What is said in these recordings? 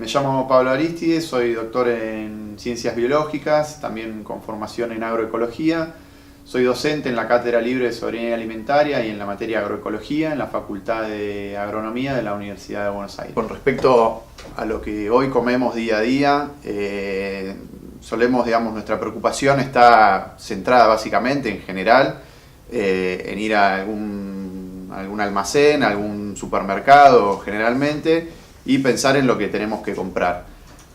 Me llamo Pablo Aristides, soy doctor en Ciencias Biológicas, también con formación en agroecología. Soy docente en la Cátedra Libre de Soberanía Alimentaria y en la materia agroecología en la Facultad de Agronomía de la Universidad de Buenos Aires. Con respecto a lo que hoy comemos día a día, nuestra preocupación está centrada básicamente en general en ir a algún almacén, a algún supermercado generalmente, y pensar en lo que tenemos que comprar.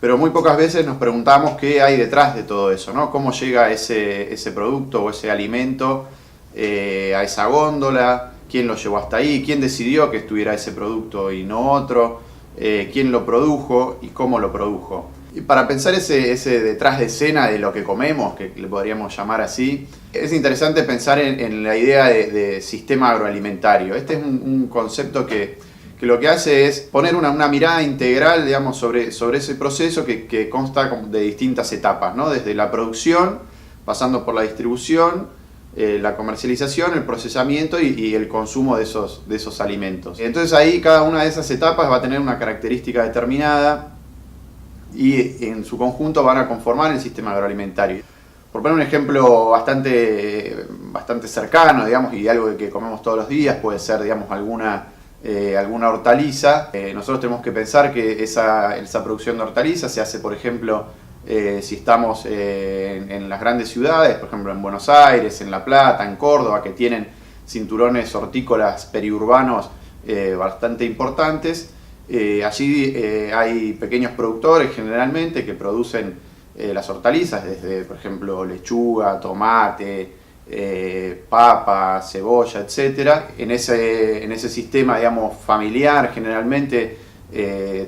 Pero muy pocas veces nos preguntamos qué hay detrás de todo eso, ¿no? Cómo llega ese producto o ese alimento a esa góndola, quién lo llevó hasta ahí, quién decidió que estuviera ese producto y no otro, quién lo produjo y cómo lo produjo. Y para pensar ese detrás de escena de lo que comemos, que le podríamos llamar así, es interesante pensar en la idea de sistema agroalimentario. Este es un concepto que lo que hace es poner una mirada integral, digamos, sobre ese proceso que consta de distintas etapas, ¿no? Desde la producción, pasando por la distribución, la comercialización, el procesamiento y el consumo de esos alimentos. Entonces ahí cada una de esas etapas va a tener una característica determinada y en su conjunto van a conformar el sistema agroalimentario. Por poner un ejemplo bastante cercano, digamos, y algo que comemos todos los días, puede ser, digamos, alguna hortaliza. Nosotros tenemos que pensar que esa producción de hortalizas se hace, por ejemplo, si estamos en las grandes ciudades, por ejemplo en Buenos Aires, en La Plata, en Córdoba, que tienen cinturones hortícolas periurbanos bastante importantes. Allí hay pequeños productores generalmente que producen las hortalizas, desde, por ejemplo, lechuga, tomate, papa, cebolla, etcétera. En ese sistema, digamos, familiar, generalmente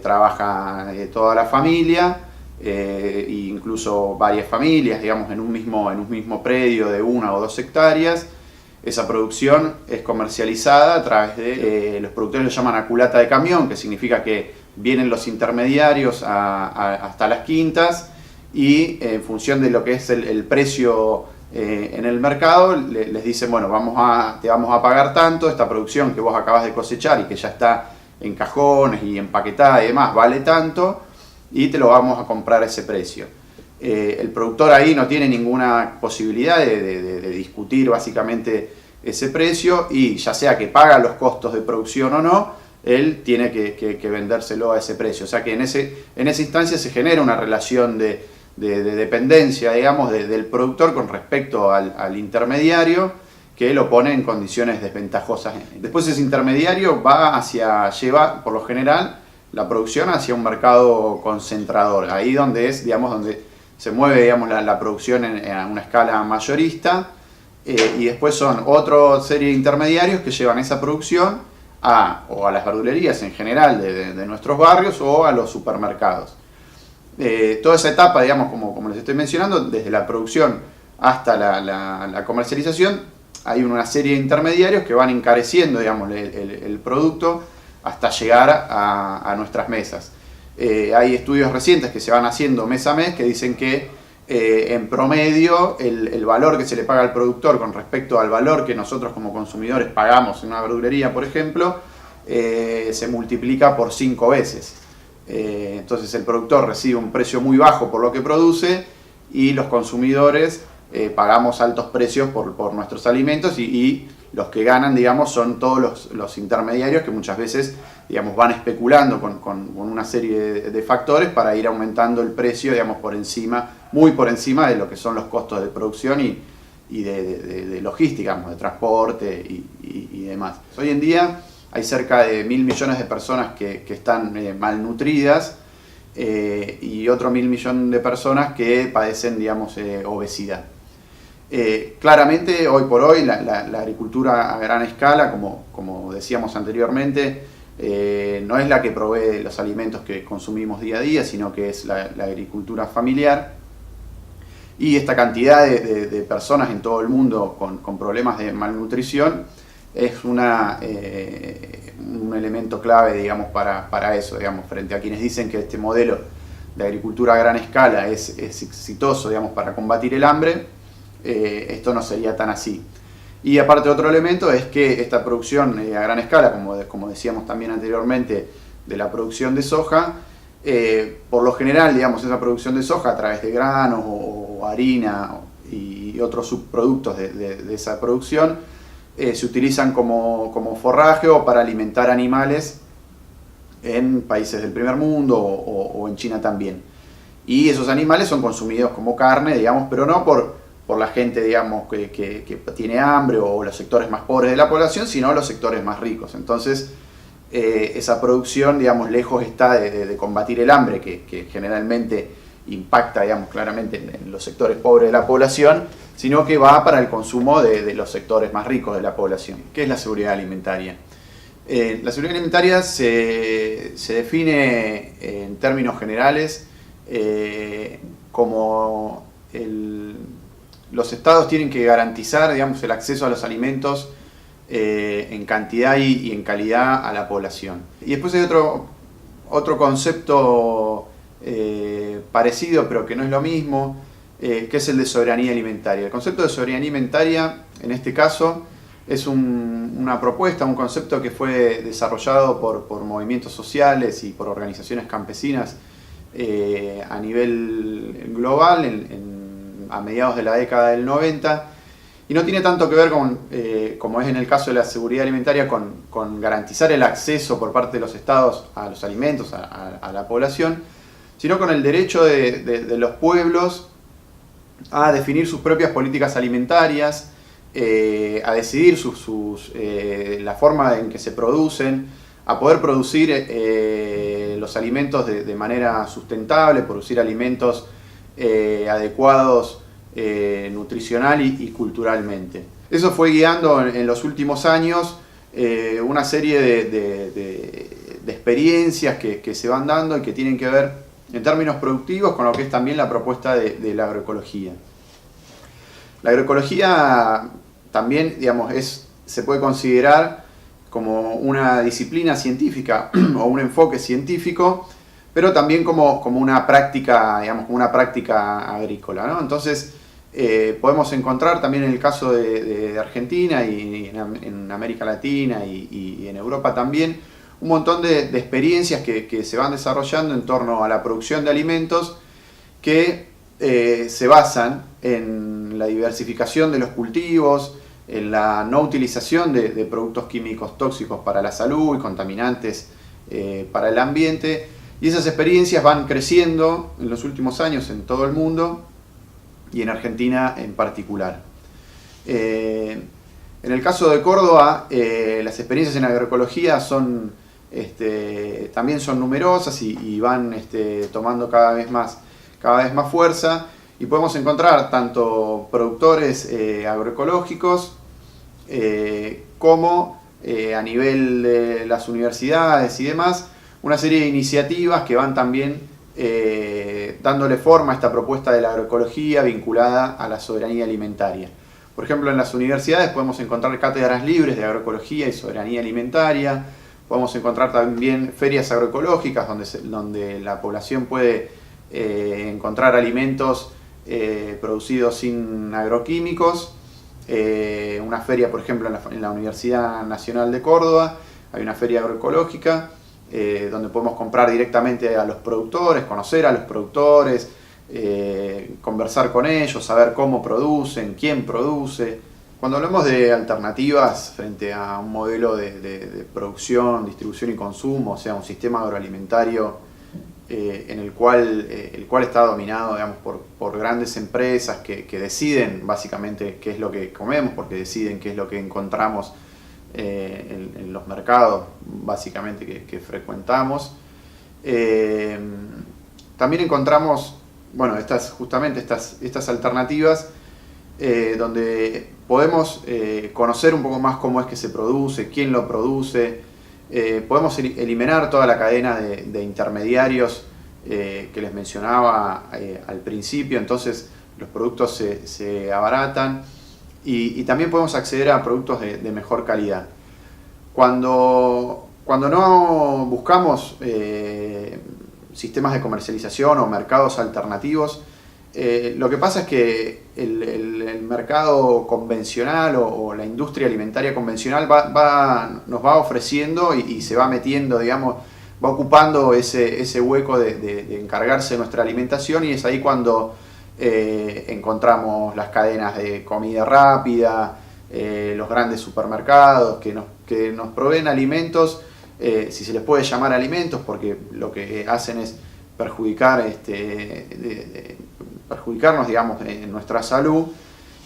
trabaja toda la familia, incluso varias familias, digamos, en un mismo predio de 1 o 2 hectáreas. Esa producción es comercializada a través de, los productores lo llaman a culata de camión, que significa que vienen los intermediarios hasta las quintas y en función de lo que es el precio en el mercado, les dicen, bueno, te vamos a pagar tanto, esta producción que vos acabas de cosechar y que ya está en cajones y empaquetada y demás, vale tanto y te lo vamos a comprar a ese precio. El productor ahí no tiene ninguna posibilidad de discutir básicamente ese precio y ya sea que paga los costos de producción o no, él tiene que vendérselo a ese precio. O sea que en esa instancia se genera una relación de dependencia, digamos, del productor con respecto al intermediario, que lo pone en condiciones desventajosas. Después ese intermediario lleva por lo general la producción hacia un mercado concentrador, ahí donde se mueve, digamos, la producción a una escala mayorista, y después son otra serie de intermediarios que llevan esa producción o a las verdulerías en general de nuestros barrios o a los supermercados. Toda esa etapa, digamos, como les estoy mencionando, desde la producción hasta la comercialización, hay una serie de intermediarios que van encareciendo, digamos, el producto hasta llegar a nuestras mesas. Hay estudios recientes que se van haciendo mes a mes que dicen que en promedio el valor que se le paga al productor con respecto al valor que nosotros como consumidores pagamos en una verdulería, por ejemplo, se multiplica por 5 veces. Entonces el productor recibe un precio muy bajo por lo que produce y los consumidores pagamos altos precios por nuestros alimentos y los que ganan, digamos, son todos los intermediarios que muchas veces, digamos, van especulando con una serie de factores para ir aumentando el precio, digamos, muy por encima de lo que son los costos de producción y de logística, digamos, de transporte y demás. Hoy en día hay cerca de 1.000 millones de personas que están malnutridas y otro 1.000 millones de personas que padecen, digamos, obesidad. Claramente, hoy por hoy, la agricultura a gran escala, como decíamos anteriormente, no es la que provee los alimentos que consumimos día a día, sino que es la agricultura familiar. Y esta cantidad de personas en todo el mundo con problemas de malnutrición es un elemento clave, digamos, para eso, digamos, frente a quienes dicen que este modelo de agricultura a gran escala es exitoso, digamos, para combatir el hambre. Esto no sería tan así. Y aparte, otro elemento es que esta producción a gran escala, como decíamos también anteriormente, de la producción de soja, por lo general, digamos, esa producción de soja a través de granos o harina y otros subproductos de esa producción se utilizan como forraje o para alimentar animales en países del primer mundo o en China también. Y esos animales son consumidos como carne, digamos, pero no por la gente, digamos, que tiene hambre o los sectores más pobres de la población, sino los sectores más ricos. Entonces, esa producción, digamos, lejos está de combatir el hambre, que generalmente impacta, digamos, claramente en los sectores pobres de la población, sino que va para el consumo de los sectores más ricos de la población. ¿Qué es la seguridad alimentaria? La seguridad alimentaria se define en términos generales como los estados tienen que garantizar, digamos, el acceso a los alimentos en cantidad y en calidad a la población. Y después hay otro concepto parecido, pero que no es lo mismo, que es el de soberanía alimentaria. El concepto de soberanía alimentaria, en este caso, es una propuesta, un concepto que fue desarrollado por movimientos sociales y por organizaciones campesinas a nivel global a mediados de la década del 90, y no tiene tanto que ver con, como es en el caso de la seguridad alimentaria, con garantizar el acceso por parte de los estados a los alimentos, a la población, sino con el derecho de los pueblos a definir sus propias políticas alimentarias, a decidir la forma en que se producen, a poder producir los alimentos de manera sustentable, producir alimentos adecuados nutricional y culturalmente. Eso fue guiando en los últimos años una serie de experiencias que se van dando y que tienen que ver en términos productivos con lo que es también la propuesta de la agroecología. La agroecología también, digamos, se puede considerar como una disciplina científica o un enfoque científico, pero también como una práctica, digamos, como una práctica agrícola, ¿no? Entonces, podemos encontrar también en el caso de Argentina y en América Latina y en Europa también, un montón de experiencias que se van desarrollando en torno a la producción de alimentos que se basan en la diversificación de los cultivos, en la no utilización de productos químicos tóxicos para la salud y contaminantes para el ambiente. Y esas experiencias van creciendo en los últimos años en todo el mundo y en Argentina en particular. En el caso de Córdoba, las experiencias en agroecología también son numerosas y van tomando cada vez más fuerza, y podemos encontrar tanto productores agroecológicos como a nivel de las universidades y demás, una serie de iniciativas que van también dándole forma a esta propuesta de la agroecología vinculada a la soberanía alimentaria. Por ejemplo, en las universidades podemos encontrar cátedras libres de agroecología y soberanía alimentaria, podemos encontrar también ferias agroecológicas donde la población puede encontrar alimentos producidos sin agroquímicos. Una feria, por ejemplo, en la Universidad Nacional de Córdoba, hay una feria agroecológica donde podemos comprar directamente a los productores, conocer a los productores, conversar con ellos, saber cómo producen, quién produce. Cuando hablamos de alternativas frente a un modelo de producción, distribución y consumo, o sea, un sistema agroalimentario en el cual está dominado, digamos, por grandes empresas que deciden básicamente qué es lo que comemos, porque deciden qué es lo que encontramos en los mercados básicamente que frecuentamos. También encontramos, bueno, estas alternativas donde podemos conocer un poco más cómo es que se produce, quién lo produce. Podemos eliminar toda la cadena de intermediarios que les mencionaba al principio, entonces los productos se abaratan y también podemos acceder a productos de mejor calidad. Cuando no buscamos sistemas de comercialización o mercados alternativos, lo que pasa es que el mercado convencional o la industria alimentaria convencional nos va ofreciendo y se va metiendo, digamos, va ocupando ese hueco de encargarse de nuestra alimentación, y es ahí cuando encontramos las cadenas de comida rápida, los grandes supermercados que nos proveen alimentos, si se les puede llamar alimentos, porque lo que hacen es perjudicarnos, digamos, en nuestra salud.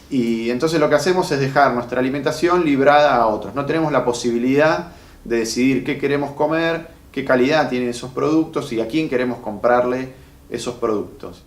Y entonces lo que hacemos es dejar nuestra alimentación librada a otros. No tenemos la posibilidad de decidir qué queremos comer, qué calidad tienen esos productos y a quién queremos comprarle esos productos.